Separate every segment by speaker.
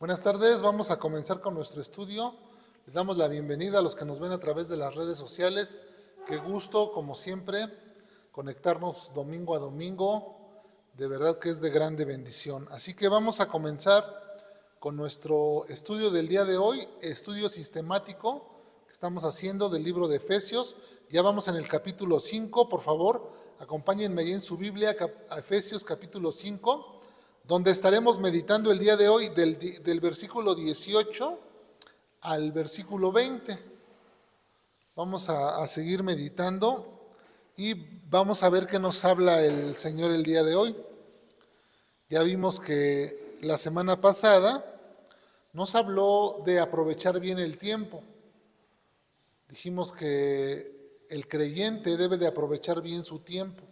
Speaker 1: Buenas tardes, vamos a comenzar con nuestro estudio. Les damos la bienvenida a los que nos ven a través de las redes sociales. Qué gusto, como siempre, conectarnos domingo a domingo. De verdad que es de grande bendición. Así que vamos a comenzar con nuestro estudio del día de hoy, estudio sistemático que estamos haciendo del libro de Efesios. Ya vamos en el capítulo 5, por favor, acompáñenme ahí en su Biblia, a Efesios capítulo 5. Donde estaremos meditando el día de hoy del versículo 18 al versículo 20. Vamos a seguir meditando y vamos a ver qué nos habla el Señor el día de hoy. Ya vimos que la semana pasada nos habló de aprovechar bien el tiempo. Dijimos que el creyente debe de aprovechar bien su tiempo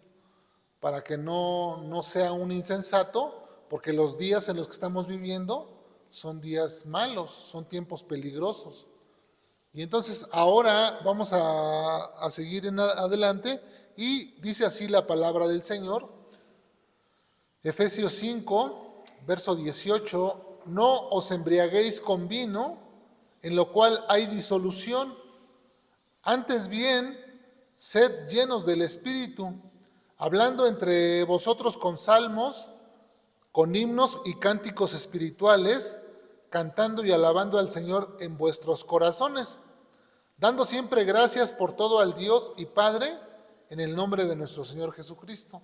Speaker 1: para que no sea un insensato, porque los días en los que estamos viviendo son días malos, son tiempos peligrosos. Y entonces ahora vamos a seguir adelante y dice así la palabra del Señor. Efesios 5, verso 18, no os embriaguéis con vino, en lo cual hay disolución, antes bien, sed llenos del Espíritu, hablando entre vosotros con salmos, con himnos y cánticos espirituales, cantando y alabando al Señor en vuestros corazones, dando siempre gracias por todo al Dios y Padre, en el nombre de nuestro Señor Jesucristo.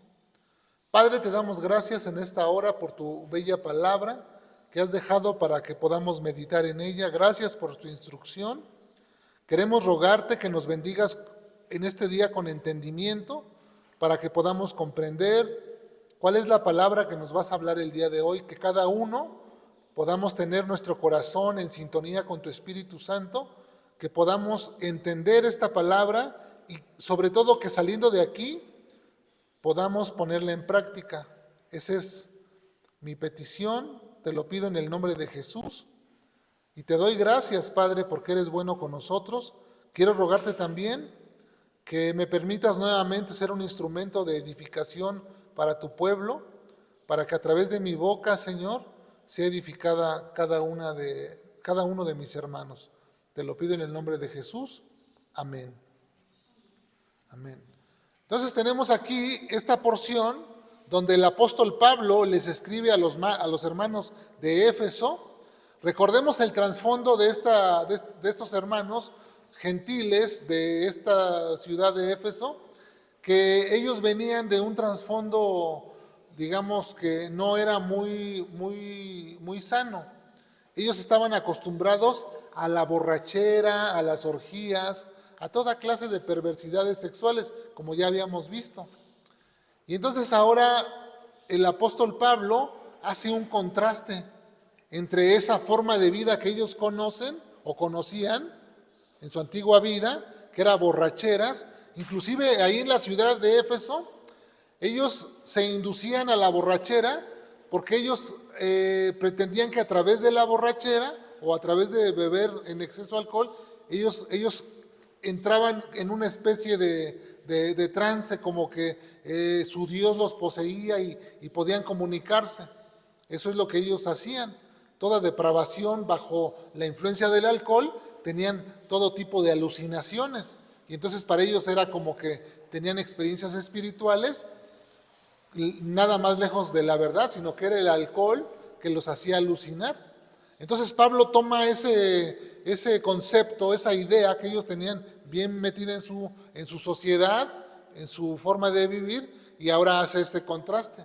Speaker 1: Padre, te damos gracias en esta hora por tu bella palabra que has dejado para que podamos meditar en ella. Gracias por tu instrucción. Queremos rogarte que nos bendigas en este día con entendimiento para que podamos comprender cuál es la palabra que nos vas a hablar el día de hoy, que cada uno podamos tener nuestro corazón en sintonía con tu Espíritu Santo, que podamos entender esta palabra y sobre todo que saliendo de aquí podamos ponerla en práctica. Esa es mi petición, te lo pido en el nombre de Jesús y te doy gracias, Padre, porque eres bueno con nosotros. Quiero rogarte también que me permitas nuevamente ser un instrumento de edificación para tu pueblo, para que a través de mi boca, Señor, sea edificada cada uno de mis hermanos. Te lo pido en el nombre de Jesús. Amén. Amén. Entonces tenemos aquí esta porción donde el apóstol Pablo les escribe a los hermanos de Éfeso. Recordemos el trasfondo de estos hermanos gentiles de esta ciudad de Éfeso, que ellos venían de un trasfondo, digamos que no era muy sano. Ellos estaban acostumbrados a la borrachera, a las orgías, a toda clase de perversidades sexuales, como ya habíamos visto. Y entonces ahora el apóstol Pablo hace un contraste entre esa forma de vida que ellos conocen o conocían en su antigua vida, que era borracheras. Inclusive ahí en la ciudad de Éfeso, ellos se inducían a la borrachera porque ellos pretendían que a través de la borrachera o a través de beber en exceso alcohol, ellos entraban en una especie de trance, como que su Dios los poseía y podían comunicarse. Eso es lo que ellos hacían. Toda depravación bajo la influencia del alcohol, tenían todo tipo de alucinaciones. Y entonces para ellos era como que tenían experiencias espirituales, nada más lejos de la verdad, sino que era el alcohol que los hacía alucinar. Entonces Pablo toma ese concepto, esa idea que ellos tenían bien metida en su sociedad, en su forma de vivir, y ahora hace este contraste.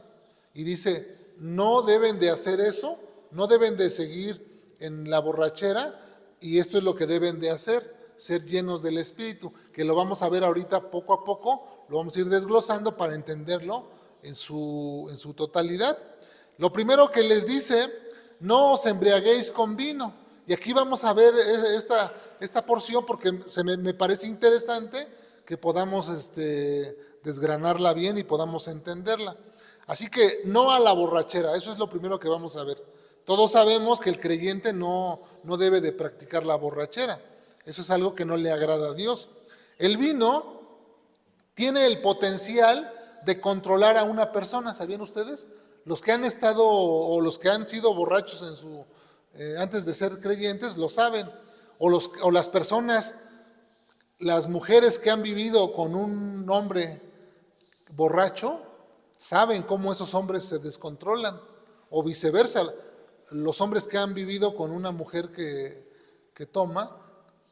Speaker 1: Y dice, no deben de hacer eso, no deben de seguir en la borrachera, y esto es lo que deben de hacer, ser llenos del Espíritu, que lo vamos a ver ahorita poco a poco, lo vamos a ir desglosando para entenderlo en su totalidad. Lo primero que les dice, no os embriaguéis con vino. Y aquí vamos a ver esta porción porque me parece interesante que podamos desgranarla bien y podamos entenderla. Así que no a la borrachera, eso es lo primero que vamos a ver. Todos sabemos que el creyente no debe de practicar la borrachera. Eso es algo que no le agrada a Dios. El vino tiene el potencial de controlar a una persona, ¿sabían ustedes? Los que han estado o los que han sido borrachos antes de ser creyentes, lo saben. O las personas, las mujeres que han vivido con un hombre borracho, saben cómo esos hombres se descontrolan. O viceversa, los hombres que han vivido con una mujer que toma,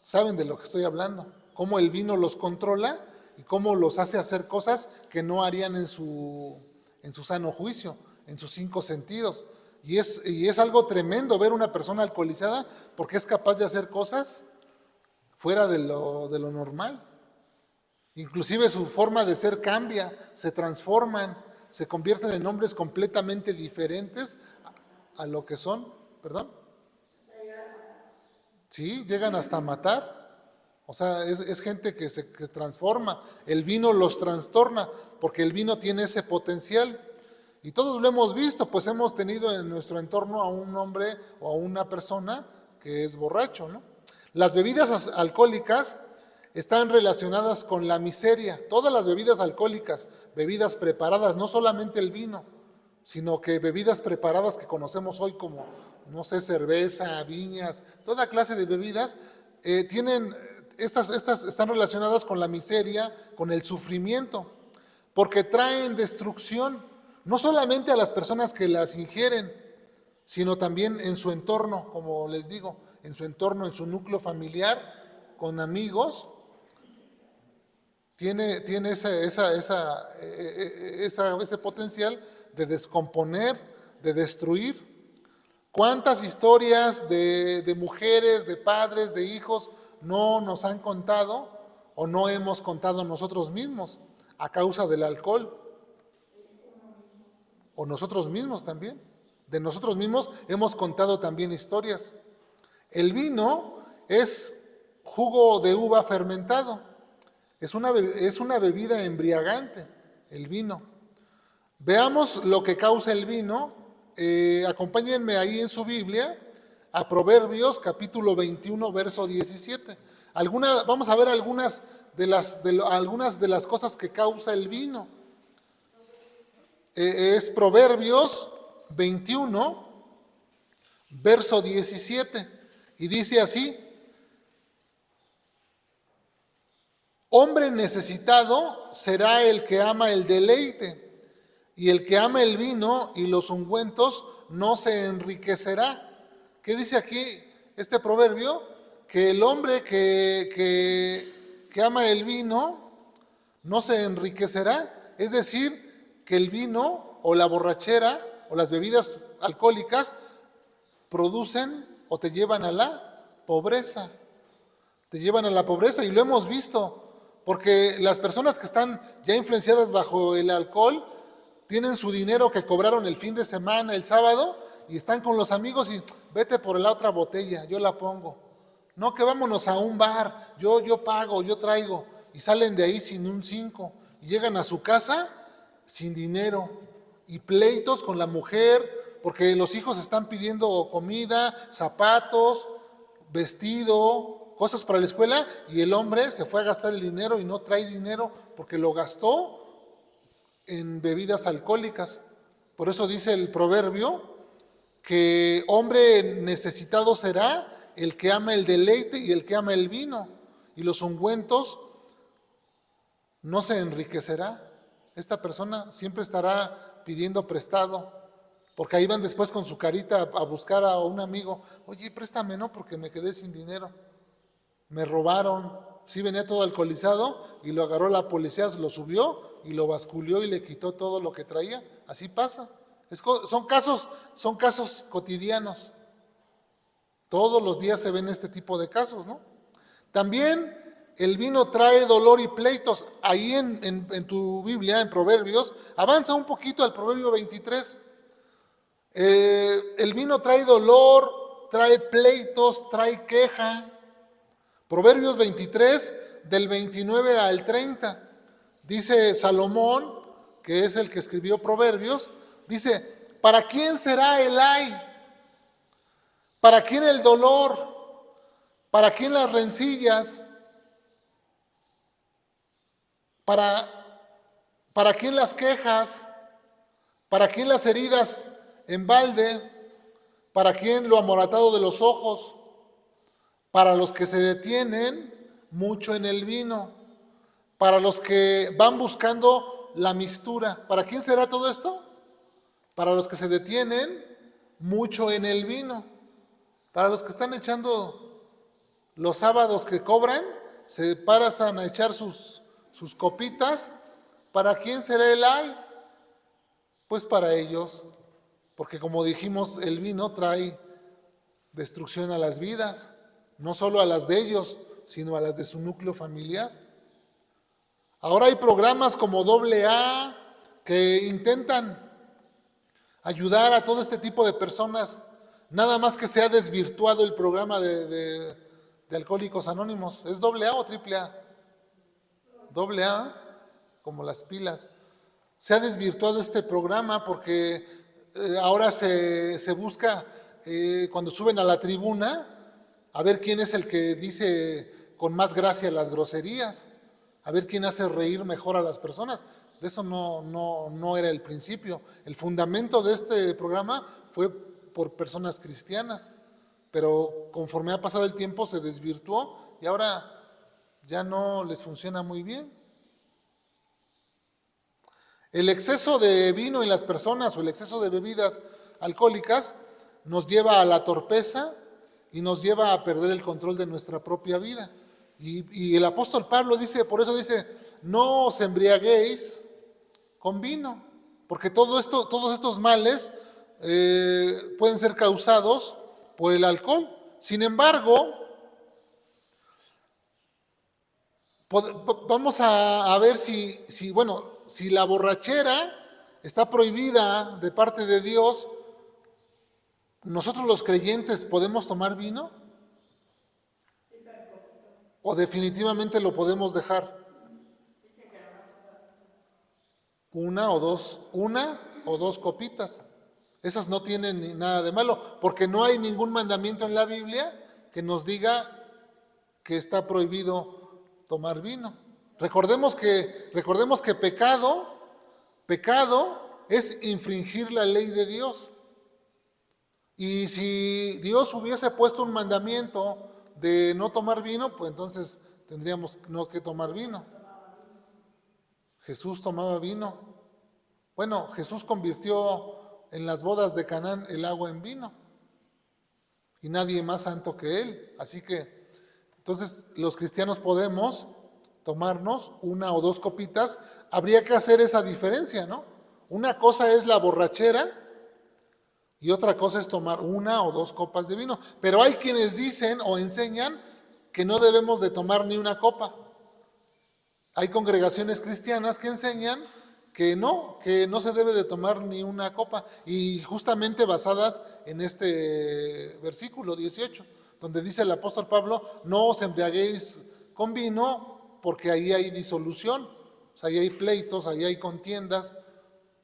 Speaker 1: saben de lo que estoy hablando. Cómo el vino los controla y cómo los hace hacer cosas que no harían en su sano juicio, en sus 5 sentidos. Y es algo tremendo ver una persona alcoholizada porque es capaz de hacer cosas fuera de lo normal. Inclusive su forma de ser cambia, se transforman, se convierten en hombres completamente diferentes a lo que son. ¿Perdón? Sí, llegan hasta matar. O sea, es gente que se transforma. El vino los trastorna porque el vino tiene ese potencial. Y todos lo hemos visto, pues hemos tenido en nuestro entorno a un hombre o a una persona que es borracho, ¿no? Las bebidas alcohólicas están relacionadas con la miseria. Todas las bebidas alcohólicas, bebidas preparadas, no solamente el vino, sino que bebidas preparadas que conocemos hoy como, no sé, cerveza, viñas, toda clase de bebidas, estas están relacionadas con la miseria, con el sufrimiento, porque traen destrucción, no solamente a las personas que las ingieren, sino también en su entorno, como les digo, en su entorno, en su núcleo familiar, con amigos, tiene ese potencial de descomponer, de destruir. ¿Cuántas historias de mujeres, de padres, de hijos no nos han contado o no hemos contado nosotros mismos a causa del alcohol? O nosotros mismos también. De nosotros mismos hemos contado también historias. El vino es jugo de uva fermentado. Es una bebida embriagante, el vino. Veamos lo que causa el vino. Acompáñenme ahí en su Biblia a Proverbios capítulo 21, verso 17. Vamos a ver algunas de las cosas que causa el vino. Es Proverbios 21, verso 17. Y dice así: hombre necesitado será el que ama el deleite, y el que ama el vino y los ungüentos no se enriquecerá. ¿Qué dice aquí este proverbio? Que el hombre que ama el vino no se enriquecerá. Es decir, que el vino o la borrachera o las bebidas alcohólicas producen o te llevan a la pobreza. Te llevan a la pobreza y lo hemos visto. Porque las personas que están ya influenciadas bajo el alcohol tienen su dinero que cobraron el fin de semana, el sábado, y están con los amigos y vete por la otra botella, yo la pongo. No, que vámonos a un bar, yo pago, yo traigo. Y salen de ahí sin un 5. Y llegan a su casa sin dinero. Y pleitos con la mujer, porque los hijos están pidiendo comida, zapatos, vestido, cosas para la escuela, y el hombre se fue a gastar el dinero y no trae dinero porque lo gastó en bebidas alcohólicas. Por eso dice el proverbio que hombre necesitado será el que ama el deleite y el que ama el vino, y los ungüentos no se enriquecerá. Esta persona siempre estará pidiendo prestado, porque ahí van después con su carita a buscar a un amigo. Oye, préstame, ¿no? Porque me quedé sin dinero. Me robaron. Sí, venía todo alcoholizado y lo agarró la policía, lo subió y lo basculió y le quitó todo lo que traía. Así pasa. Son casos cotidianos. Todos los días se ven este tipo de casos, ¿no? También el vino trae dolor y pleitos. Ahí en tu Biblia, en Proverbios, avanza un poquito al Proverbio 23. El vino trae dolor, trae pleitos, trae queja. Proverbios 23, del 29 al 30. Dice Salomón, que es el que escribió Proverbios, dice: ¿para quién será el ay? ¿Para quién el dolor? ¿Para quién las rencillas? ¿Para quién las quejas? ¿Para quién las heridas en balde? ¿Para quién lo amoratado de los ojos? Para los que se detienen mucho en el vino, para los que van buscando la mistura. ¿Para quién será todo esto? Para los que se detienen mucho en el vino, para los que están echando los sábados que cobran, se paran a echar sus copitas. ¿Para quién será el ay? Pues para ellos, porque como dijimos, el vino trae destrucción a las vidas, no solo a las de ellos, sino a las de su núcleo familiar. Ahora hay programas como AA que intentan ayudar a todo este tipo de personas, nada más que se ha desvirtuado el programa de Alcohólicos Anónimos. ¿Es AA o AAA? AA, como las pilas. Se ha desvirtuado este programa porque ahora se busca, cuando suben a la tribuna, a ver quién es el que dice con más gracia las groserías, a ver quién hace reír mejor a las personas. De eso no era el principio. El fundamento de este programa fue por personas cristianas, pero conforme ha pasado el tiempo se desvirtuó y ahora ya no les funciona muy bien. El exceso de vino en las personas o el exceso de bebidas alcohólicas nos lleva a la torpeza y nos lleva a perder el control de nuestra propia vida. Y el apóstol Pablo dice, por eso dice, no os embriaguéis con vino, porque todos estos males pueden ser causados por el alcohol. Sin embargo, vamos a ver si la borrachera está prohibida de parte de Dios, ¿nosotros los creyentes podemos tomar vino? ¿O definitivamente lo podemos dejar? Una o dos copitas. Esas no tienen ni nada de malo, porque no hay ningún mandamiento en la Biblia que nos diga que está prohibido tomar vino. Recordemos que pecado es infringir la ley de Dios. Y si Dios hubiese puesto un mandamiento de no tomar vino, pues entonces tendríamos no que tomar vino. Jesús tomaba vino. Bueno, Jesús convirtió en las bodas de Canaán el agua en vino. Y nadie más santo que él. Así que, entonces los cristianos podemos tomarnos una o dos copitas. Habría que hacer esa diferencia, ¿no? Una cosa es la borrachera y otra cosa es tomar una o dos copas de vino. Pero hay quienes dicen o enseñan que no debemos de tomar ni una copa. Hay congregaciones cristianas que enseñan que no se debe de tomar ni una copa. Y justamente basadas en este versículo 18, donde dice el apóstol Pablo, no os embriaguéis con vino porque ahí hay disolución. O sea, ahí hay pleitos, ahí hay contiendas.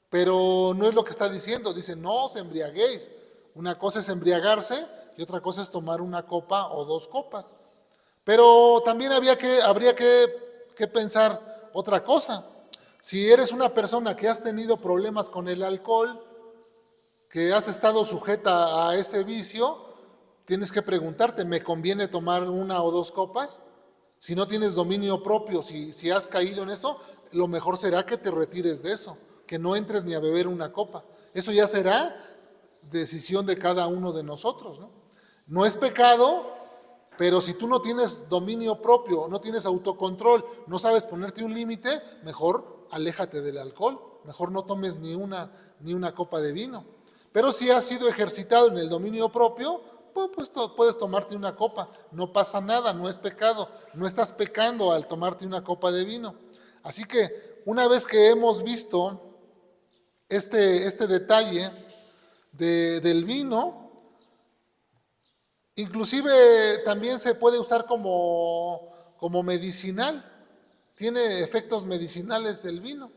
Speaker 1: Pero no es lo que está diciendo, dice no os embriaguéis. Una cosa es embriagarse y otra cosa es tomar una copa o dos copas. Pero también habría que pensar otra cosa. Si eres una persona que has tenido problemas con el alcohol, que has estado sujeta a ese vicio, tienes que preguntarte, ¿me conviene tomar una o dos copas? Si no tienes dominio propio, si has caído en eso, lo mejor será que te retires de eso, que no entres ni a beber una copa. Eso ya será decisión de cada uno de nosotros, ¿no? No es pecado, pero si tú no tienes dominio propio, no tienes autocontrol, no sabes ponerte un límite, mejor aléjate del alcohol, mejor no tomes ni una copa de vino. Pero si has sido ejercitado en el dominio propio, pues puedes tomarte una copa, no pasa nada, no es pecado, no estás pecando al tomarte una copa de vino. Así que una vez que hemos visto este detalle del vino, inclusive también se puede usar como medicinal, tiene efectos medicinales el vino.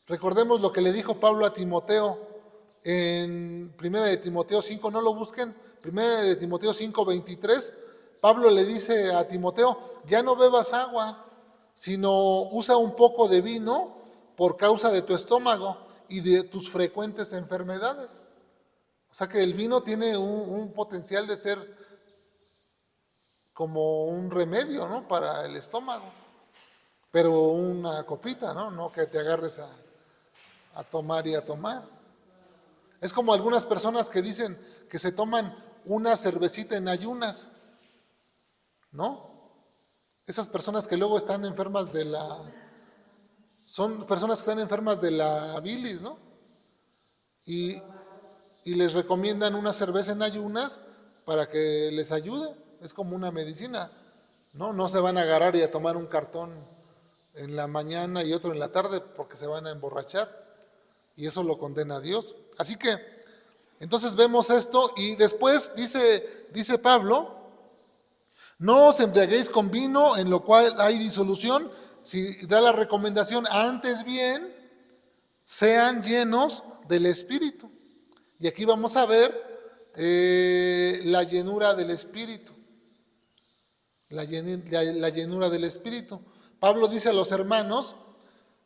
Speaker 1: Recordemos lo que le dijo Pablo a Timoteo en 1 de Timoteo 5, no lo busquen, 1 de Timoteo 5:23, Pablo le dice a Timoteo, ya no bebas agua, sino usa un poco de vino por causa de tu estómago y de tus frecuentes enfermedades. O sea que el vino tiene un potencial de ser como un remedio, ¿no? Para el estómago. Pero una copita, ¿no? No que te agarres a tomar y a tomar. Es como algunas personas que dicen que se toman una cervecita en ayunas, ¿no? Esas personas que luego están enfermas son personas que están enfermas de la bilis, ¿no? Y, y les recomiendan una cerveza en ayunas para que les ayude. Es como una medicina, ¿no? No se van a agarrar y a tomar un cartón en la mañana y otro en la tarde porque se van a emborrachar. Y eso lo condena a Dios. Así que, entonces vemos esto y después dice Pablo, no os embriaguéis con vino en lo cual hay disolución, si da la recomendación, antes bien sean llenos del Espíritu. Y aquí vamos a ver la llenura del Espíritu. La llenura del Espíritu. Pablo dice a los hermanos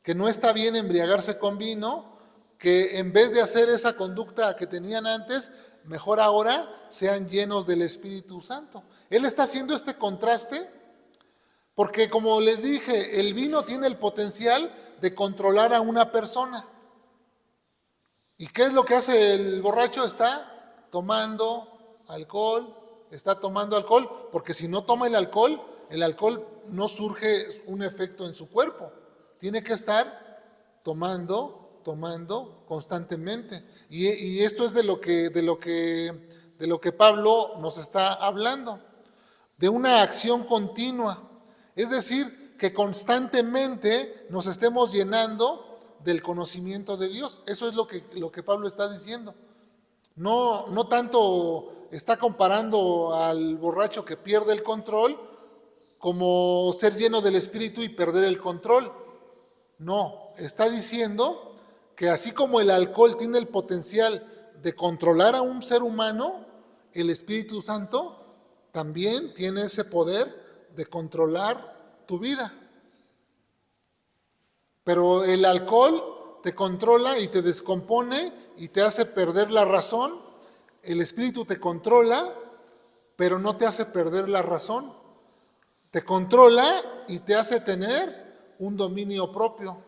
Speaker 1: que no está bien embriagarse con vino, que en vez de hacer esa conducta que tenían antes, mejor ahora sean llenos del Espíritu Santo. Él está haciendo este contraste porque, como les dije, el vino tiene el potencial de controlar a una persona. ¿Y qué es lo que hace el borracho? Está tomando alcohol, porque si no toma el alcohol no surge un efecto en su cuerpo. Tiene que estar tomando constantemente. Y esto es de lo que Pablo nos está hablando, de una acción continua. Es decir, que constantemente nos estemos llenando del conocimiento de Dios. Eso es lo que Pablo está diciendo. No tanto está comparando al borracho que pierde el control como ser lleno del Espíritu y perder el control. No, está diciendo que así como el alcohol tiene el potencial de controlar a un ser humano, el Espíritu Santo también tiene ese poder de controlar tu vida. Pero el alcohol te controla y te descompone y te hace perder la razón. El Espíritu te controla, pero no te hace perder la razón. Te controla y te hace tener un dominio propio.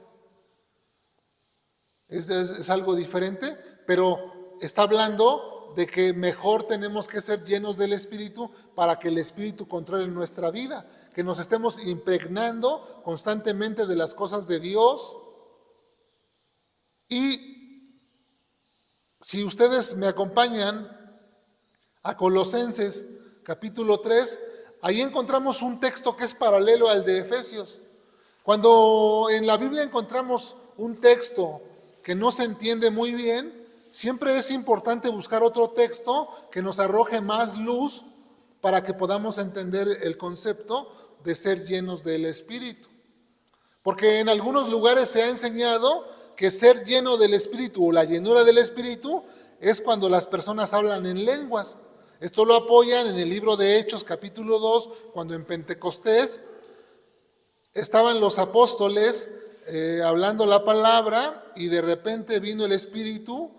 Speaker 1: Es algo diferente, pero está hablando de que mejor tenemos que ser llenos del Espíritu para que el Espíritu controle nuestra vida, que nos estemos impregnando constantemente de las cosas de Dios. Y si ustedes me acompañan a Colosenses capítulo 3, ahí encontramos un texto que es paralelo al de Efesios. Cuando en la Biblia encontramos un texto que no se entiende muy bien, siempre es importante buscar otro texto que nos arroje más luz para que podamos entender el concepto de ser llenos del Espíritu. Porque en algunos lugares se ha enseñado que ser lleno del Espíritu o la llenura del Espíritu es cuando las personas hablan en lenguas. Esto lo apoyan en el libro de Hechos capítulo 2, cuando en Pentecostés estaban los apóstoles hablando la palabra y de repente vino el Espíritu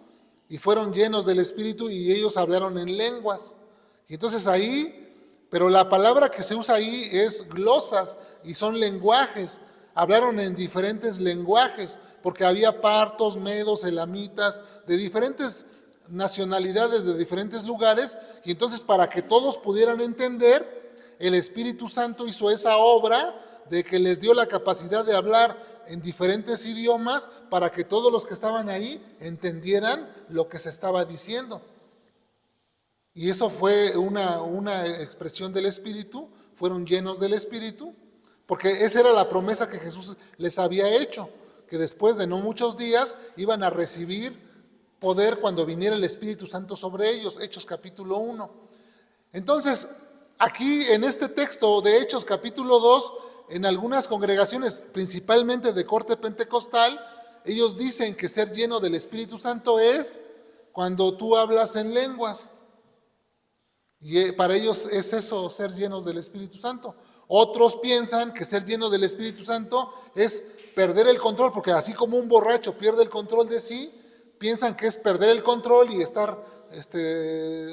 Speaker 1: y fueron llenos del Espíritu y ellos hablaron en lenguas. Y entonces pero la palabra que se usa ahí es glosas y son lenguajes. Hablaron en diferentes lenguajes porque había partos, medos, elamitas, de diferentes nacionalidades, de diferentes lugares. Y entonces, para que todos pudieran entender, el Espíritu Santo hizo esa obra de que les dio la capacidad de hablar en diferentes idiomas para que todos los que estaban ahí entendieran lo que se estaba diciendo. Y eso fue una expresión del Espíritu, fueron llenos del Espíritu, porque esa era la promesa que Jesús les había hecho, que después de no muchos días iban a recibir poder cuando viniera el Espíritu Santo sobre ellos, Hechos capítulo 1. Entonces, aquí en este texto de Hechos capítulo 2, en algunas congregaciones, principalmente de corte pentecostal, ellos dicen que ser lleno del Espíritu Santo es cuando tú hablas en lenguas. Y para ellos es eso, ser llenos del Espíritu Santo. Otros piensan que ser lleno del Espíritu Santo es perder el control, porque así como un borracho pierde el control de sí, piensan que es perder el control y estar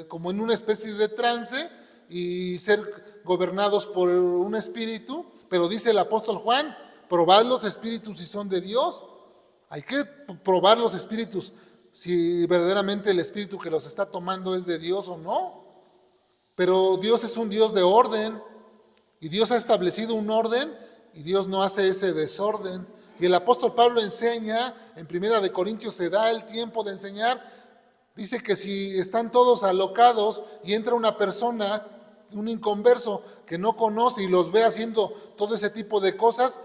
Speaker 1: como en una especie de trance y ser gobernados por un espíritu, pero dice el apóstol Juan, probad los espíritus si son de Dios. Hay que probar los espíritus si verdaderamente el espíritu que los está tomando es de Dios o no. Pero Dios es un Dios de orden y Dios ha establecido un orden y Dios no hace ese desorden. Y el apóstol Pablo enseña, en 1 Corintios se da el tiempo de enseñar, dice que si están todos alocados y entra una persona, un inconverso que no conoce y los ve haciendo todo ese tipo de cosas,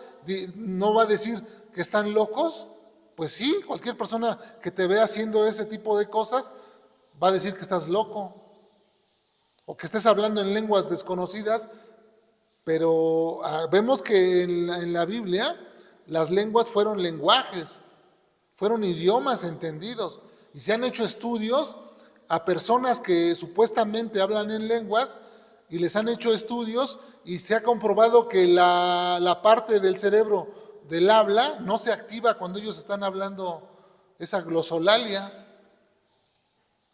Speaker 1: ¿no va a decir que están locos? Pues sí, cualquier persona que te vea haciendo ese tipo de cosas va a decir que estás loco o que estés hablando en lenguas desconocidas, pero vemos que en la Biblia las lenguas fueron lenguajes, fueron idiomas entendidos y se han hecho estudios a personas que supuestamente hablan en lenguas y les han hecho estudios y se ha comprobado que la parte del cerebro del habla no se activa cuando ellos están hablando esa glosolalia.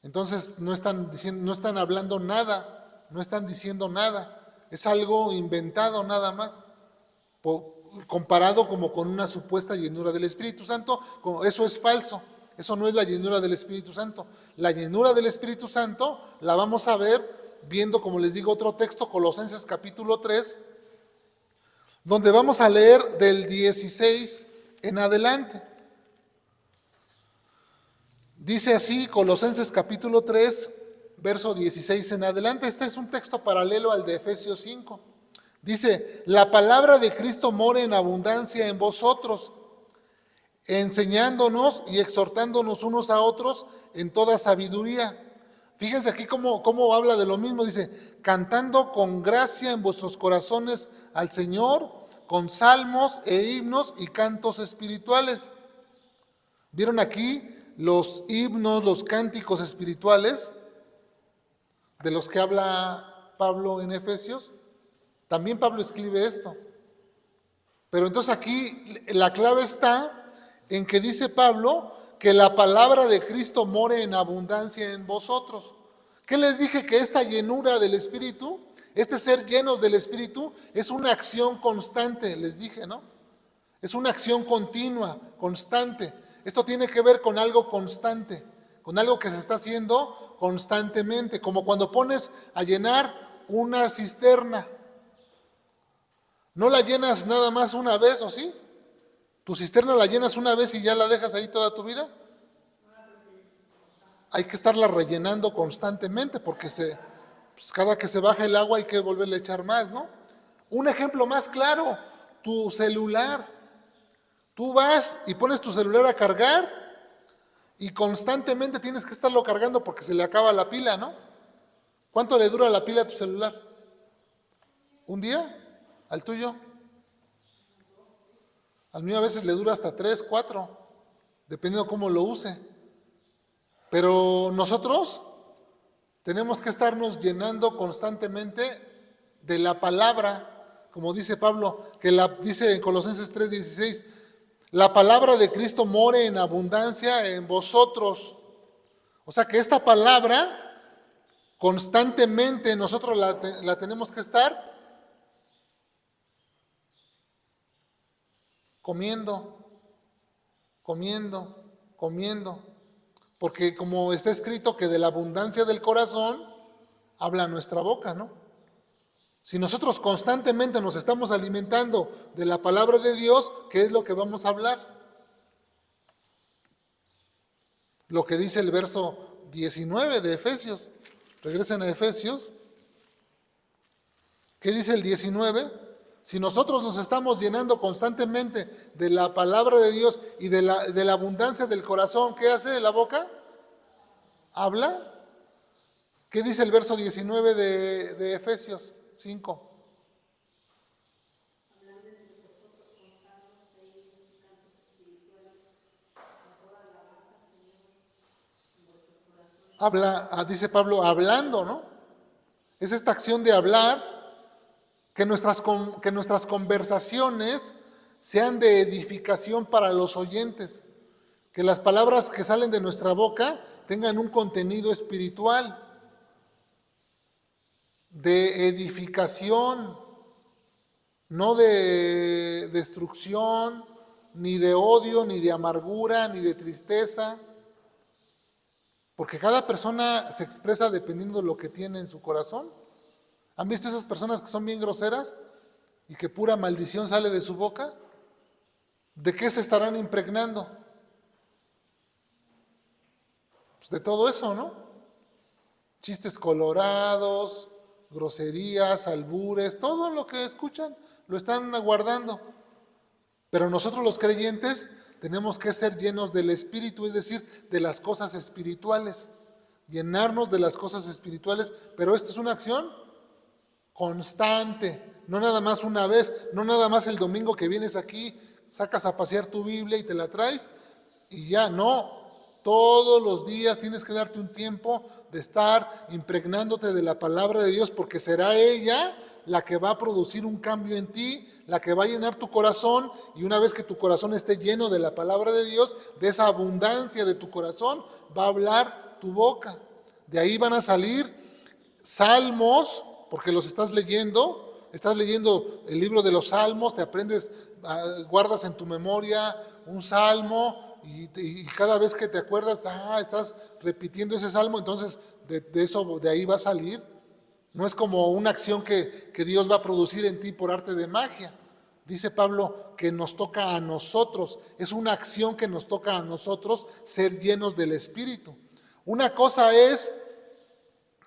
Speaker 1: Entonces no están hablando nada, no están diciendo nada, es algo inventado nada más, comparado como con una supuesta llenura del Espíritu Santo. Eso es falso, eso no es la llenura del Espíritu Santo. La llenura del Espíritu Santo la vamos a ver viendo, como les digo, otro texto, Colosenses capítulo 3, donde vamos a leer del 16 en adelante. Dice así, Colosenses capítulo 3, verso 16 en adelante. Este es un texto paralelo al de Efesios 5. Dice, la palabra de Cristo mora en abundancia en vosotros, enseñándonos y exhortándonos unos a otros en toda sabiduría. Fíjense aquí cómo habla de lo mismo. Dice, cantando con gracia en vuestros corazones al Señor, con salmos e himnos y cantos espirituales. ¿Vieron aquí los himnos, los cánticos espirituales de los que habla Pablo en Efesios? También Pablo escribe esto. Pero entonces aquí la clave está en que dice Pablo que la palabra de Cristo more en abundancia en vosotros. ¿Qué les dije? Que esta llenura del Espíritu, este ser llenos del Espíritu, es una acción constante, les dije, ¿no? Es una acción continua, constante. Esto tiene que ver con algo constante, con algo que se está haciendo constantemente, como cuando pones a llenar una cisterna. No la llenas nada más una vez, ¿o sí? ¿Tu cisterna la llenas una vez y ya la dejas ahí toda tu vida? Hay que estarla rellenando constantemente porque pues cada que se baja el agua hay que volverle a echar más, ¿no? Un ejemplo más claro, tu celular. Tú vas y pones tu celular a cargar y constantemente tienes que estarlo cargando porque se le acaba la pila, ¿no? ¿Cuánto le dura la pila a tu celular? ¿Un día? ¿Al tuyo? Al mío a veces le dura hasta 3, 4, dependiendo cómo lo use. Pero nosotros tenemos que estarnos llenando constantemente de la palabra, como dice Pablo, que dice en Colosenses 3:16, la palabra de Cristo more en abundancia en vosotros. O sea que esta palabra constantemente nosotros la tenemos que estar comiendo. Porque como está escrito que de la abundancia del corazón habla nuestra boca, ¿no? Si nosotros constantemente nos estamos alimentando de la palabra de Dios, ¿qué es lo que vamos a hablar? Lo que dice el verso 19 de Efesios. Regresen a Efesios. ¿Qué dice el 19? Si nosotros nos estamos llenando constantemente de la palabra de Dios y de la abundancia del corazón, ¿qué hace la boca? ¿Habla? ¿Qué dice el verso 19 de Efesios 5? Habla, dice Pablo, hablando, ¿no? Es esta acción de hablar. Que nuestras conversaciones sean de edificación para los oyentes, que las palabras que salen de nuestra boca tengan un contenido espiritual, de edificación, no de destrucción, ni de odio, ni de amargura, ni de tristeza, porque cada persona se expresa dependiendo de lo que tiene en su corazón. ¿Han visto esas personas que son bien groseras y que pura maldición sale de su boca? ¿De qué se estarán impregnando? Pues de todo eso, ¿no? Chistes colorados, groserías, albures, todo lo que escuchan lo están aguardando. Pero nosotros los creyentes tenemos que ser llenos del Espíritu, es decir, de las cosas espirituales, llenarnos de las cosas espirituales, pero esta es una acción constante, no nada más una vez, no nada más el domingo que vienes aquí, sacas a pasear tu Biblia y te la traes y ya, no. Todos los días tienes que darte un tiempo de estar impregnándote de la palabra de Dios, porque será ella la que va a producir un cambio en ti, la que va a llenar tu corazón, y una vez que tu corazón esté lleno de la palabra de Dios, de esa abundancia de tu corazón, va a hablar tu boca. De ahí van a salir salmos, porque los estás leyendo el libro de los salmos, te aprendes, guardas en tu memoria un salmo, y cada vez que te acuerdas, estás repitiendo ese salmo, entonces de ahí va a salir. No es como una acción que Dios va a producir en ti por arte de magia. Dice Pablo que nos toca a nosotros, es una acción que nos toca a nosotros ser llenos del Espíritu. Una cosa es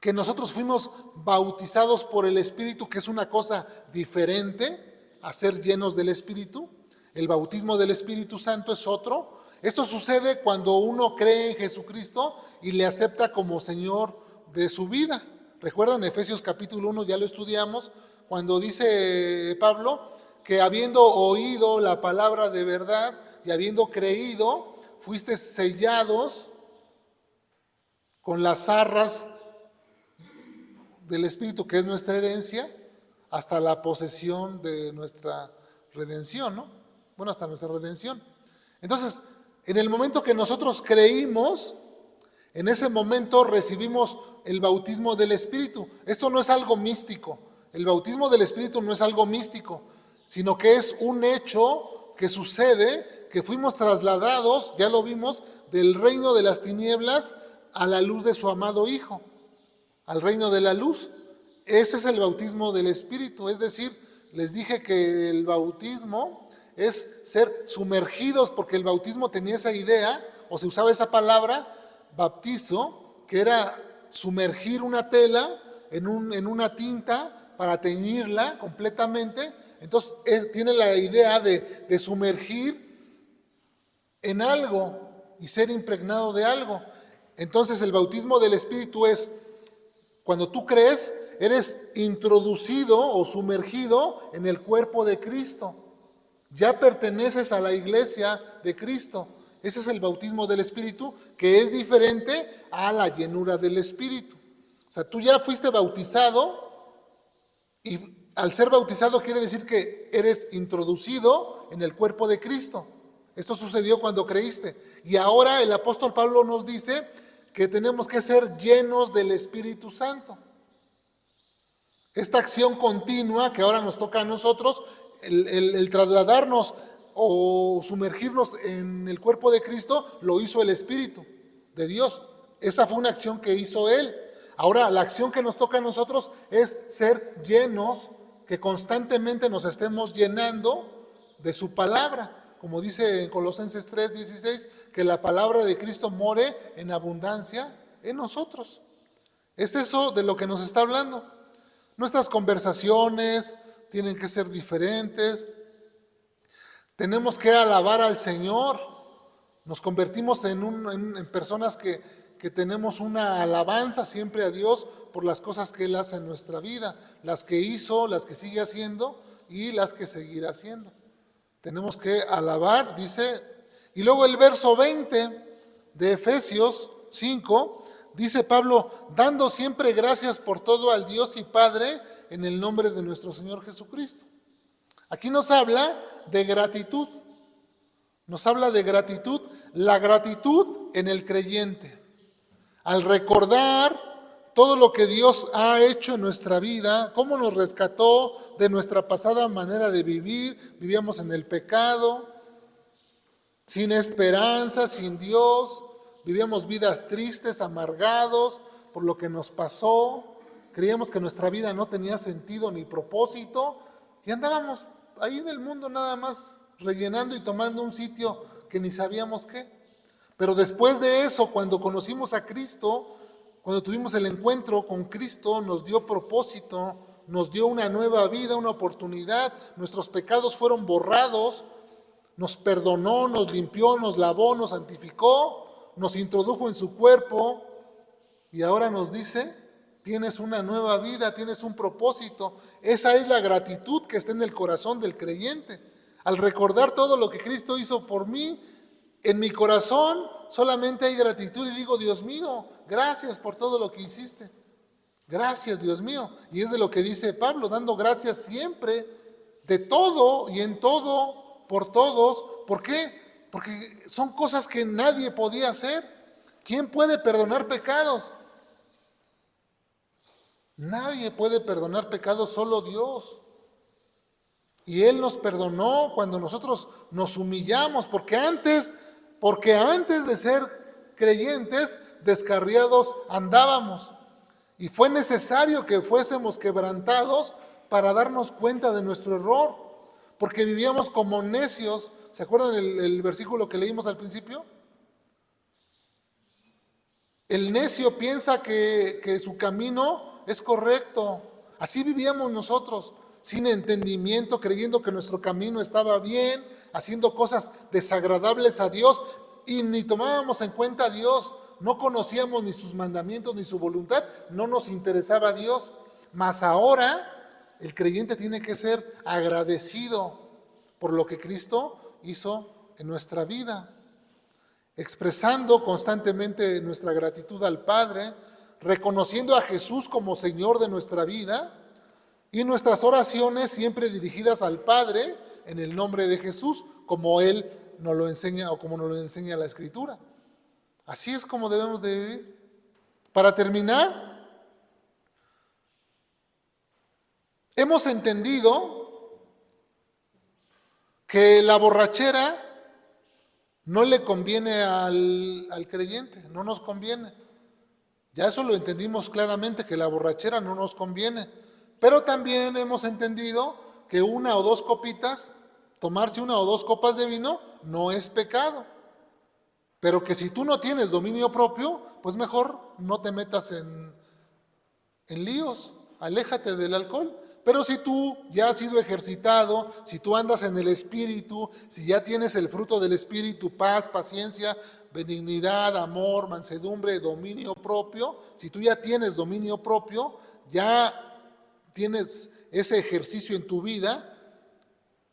Speaker 1: que nosotros fuimos bautizados por el Espíritu, que es una cosa diferente a ser llenos del Espíritu. El bautismo del Espíritu Santo es otro. Esto sucede cuando uno cree en Jesucristo y le acepta como Señor de su vida. ¿Recuerdan Efesios capítulo 1? Ya lo estudiamos, cuando dice Pablo que habiendo oído la palabra de verdad y habiendo creído, fuiste sellados con las arras del Espíritu, que es nuestra herencia, hasta la posesión de nuestra redención, ¿no? Bueno, hasta nuestra redención. Entonces, en el momento que nosotros creímos, en ese momento recibimos el bautismo del Espíritu. Esto no es algo místico. El bautismo del Espíritu no es algo místico, sino que es un hecho que sucede, que fuimos trasladados, ya lo vimos, del reino de las tinieblas a la luz de su amado Hijo, al reino de la luz. Ese es el bautismo del Espíritu. Es decir, les dije que el bautismo es ser sumergidos, porque el bautismo tenía esa idea, o se usaba esa palabra, baptizo, que era sumergir una tela en una tinta para teñirla completamente. Entonces tiene la idea de sumergir en algo y ser impregnado de algo. Entonces el bautismo del Espíritu es cuando tú crees, eres introducido o sumergido en el cuerpo de Cristo. Ya perteneces a la iglesia de Cristo. Ese es el bautismo del Espíritu, que es diferente a la llenura del Espíritu. O sea, tú ya fuiste bautizado, y al ser bautizado quiere decir que eres introducido en el cuerpo de Cristo. Esto sucedió cuando creíste. Y ahora el apóstol Pablo nos dice que tenemos que ser llenos del Espíritu Santo. Esta acción continua que ahora nos toca a nosotros, el trasladarnos o sumergirnos en el cuerpo de Cristo, lo hizo el Espíritu de Dios. Esa fue una acción que hizo Él. Ahora, la acción que nos toca a nosotros es ser llenos, que constantemente nos estemos llenando de su palabra. Como dice en Colosenses 3:16, que la palabra de Cristo more en abundancia en nosotros. Es eso de lo que nos está hablando. Nuestras conversaciones tienen que ser diferentes. Tenemos que alabar al Señor. Nos convertimos en personas que tenemos una alabanza siempre a Dios por las cosas que Él hace en nuestra vida. Las que hizo, las que sigue haciendo y las que seguirá haciendo. Tenemos que alabar, dice. Y luego el verso 20 de Efesios 5, dice Pablo, dando siempre gracias por todo al Dios y Padre en el nombre de nuestro Señor Jesucristo. Aquí nos habla de gratitud. Nos habla de gratitud, la gratitud en el creyente. Al recordar todo lo que Dios ha hecho en nuestra vida, cómo nos rescató de nuestra pasada manera de vivir, vivíamos en el pecado, sin esperanza, sin Dios, vivíamos vidas tristes, amargados por lo que nos pasó, creíamos que nuestra vida no tenía sentido ni propósito y andábamos ahí en el mundo nada más rellenando y tomando un sitio que ni sabíamos qué. Pero después de eso, cuando conocimos a Cristo, cuando tuvimos el encuentro con Cristo, nos dio propósito, nos dio una nueva vida, una oportunidad, nuestros pecados fueron borrados, nos perdonó, nos limpió, nos lavó, nos santificó, nos introdujo en su cuerpo y ahora nos dice, tienes una nueva vida, tienes un propósito. Esa es la gratitud que está en el corazón del creyente. Al recordar todo lo que Cristo hizo por mí, en mi corazón solamente hay gratitud y digo, Dios mío, gracias por todo lo que hiciste. Gracias, Dios mío. Y es de lo que dice Pablo, dando gracias siempre, de todo y en todo, por todos. ¿Por qué? Porque son cosas que nadie podía hacer. ¿Quién puede perdonar pecados? Nadie puede perdonar pecados, solo Dios. Y Él nos perdonó cuando nosotros nos humillamos, porque antes de ser creyentes, descarriados andábamos. Y fue necesario que fuésemos quebrantados para darnos cuenta de nuestro error, porque vivíamos como necios. ¿Se acuerdan el versículo que leímos al principio? El necio piensa que su camino es correcto. Así vivíamos nosotros, sin entendimiento, creyendo que nuestro camino estaba bien, haciendo cosas desagradables a Dios y ni tomábamos en cuenta a Dios. No conocíamos ni sus mandamientos ni su voluntad, no nos interesaba a Dios. Mas ahora el creyente tiene que ser agradecido por lo que Cristo hizo en nuestra vida, expresando constantemente nuestra gratitud al Padre, reconociendo a Jesús como Señor de nuestra vida y nuestras oraciones siempre dirigidas al Padre en el nombre de Jesús, como Él nos lo enseña o como nos lo enseña la Escritura. Así es como debemos de vivir. Para terminar, hemos entendido que la borrachera no le conviene al creyente, no nos conviene. Ya eso lo entendimos claramente, que la borrachera no nos conviene. Pero también hemos entendido que una o dos copitas, tomarse una o dos copas de vino, no es pecado. Pero que si tú no tienes dominio propio, pues mejor no te metas en líos, aléjate del alcohol. Pero si tú ya has sido ejercitado, si tú andas en el Espíritu, si ya tienes el fruto del Espíritu, paz, paciencia, benignidad, amor, mansedumbre, dominio propio, si tú ya tienes dominio propio, ya tienes ese ejercicio en tu vida,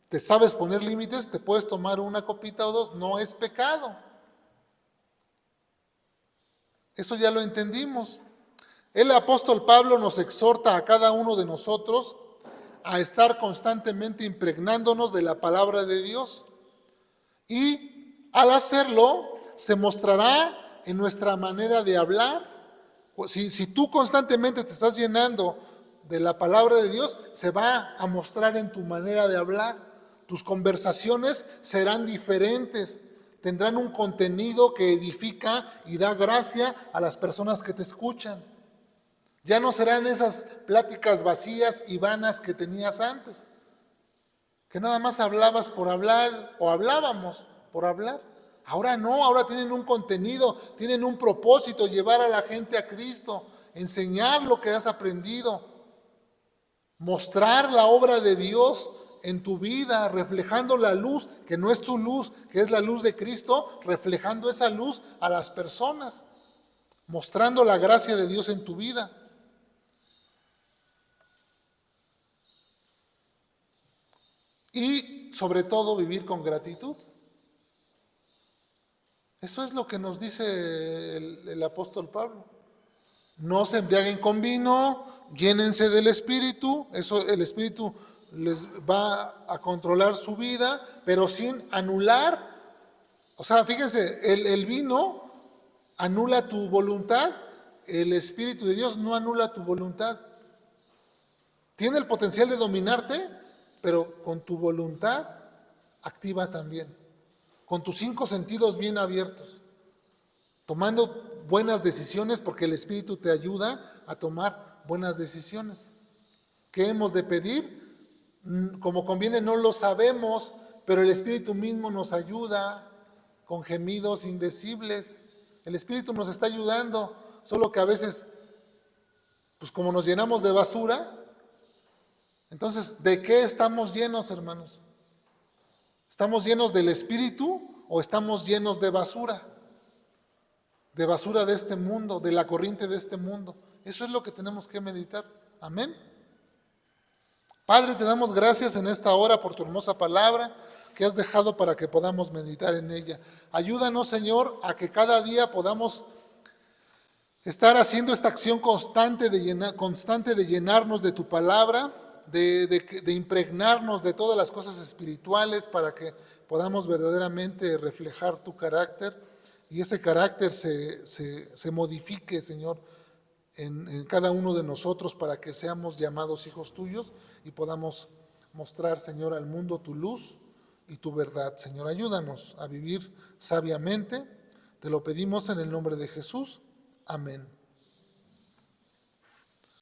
Speaker 1: te sabes poner límites, te puedes tomar una copita o dos, no es pecado. Eso ya lo entendimos. El apóstol Pablo nos exhorta a cada uno de nosotros a estar constantemente impregnándonos de la palabra de Dios. Y al hacerlo, se mostrará en nuestra manera de hablar. Si tú constantemente te estás llenando de la palabra de Dios, se va a mostrar en tu manera de hablar. Tus conversaciones serán diferentes. Tendrán un contenido que edifica y da gracia a las personas que te escuchan. Ya no serán esas pláticas vacías y vanas que tenías antes, que nada más hablabas por hablar o hablábamos por hablar. Ahora no, ahora tienen un contenido, tienen un propósito, llevar a la gente a Cristo, enseñar lo que has aprendido, mostrar la obra de Dios en tu vida, reflejando la luz, que no es tu luz, que es la luz de Cristo, reflejando esa luz a las personas, mostrando la gracia de Dios en tu vida. Y sobre todo vivir con gratitud. Eso es lo que nos dice el apóstol Pablo. No se embriaguen con vino, llénense del Espíritu. Eso, el Espíritu les va a controlar su vida, pero sin anular. O sea, fíjense, el vino anula tu voluntad, el Espíritu de Dios no anula tu voluntad. Tiene el potencial de dominarte, pero con tu voluntad activa también, con tus 5 sentidos bien abiertos, tomando buenas decisiones, porque el Espíritu te ayuda a tomar buenas decisiones. ¿Qué hemos de pedir? Como conviene no lo sabemos, pero el Espíritu mismo nos ayuda con gemidos indecibles. El Espíritu nos está ayudando, solo que a veces, pues como nos llenamos de basura, entonces, ¿de qué estamos llenos, hermanos? ¿Estamos llenos del Espíritu o estamos llenos de basura? De basura de este mundo, de la corriente de este mundo. Eso es lo que tenemos que meditar. Amén. Padre, te damos gracias en esta hora por tu hermosa palabra que has dejado para que podamos meditar en ella. Ayúdanos, Señor, a que cada día podamos estar haciendo esta acción constante de llenarnos de tu palabra, de impregnarnos de todas las cosas espirituales para que podamos verdaderamente reflejar tu carácter y ese carácter se modifique, Señor, en cada uno de nosotros para que seamos llamados hijos tuyos y podamos mostrar, Señor, al mundo tu luz y tu verdad. Señor, ayúdanos a vivir sabiamente. Te lo pedimos en el nombre de Jesús. Amén.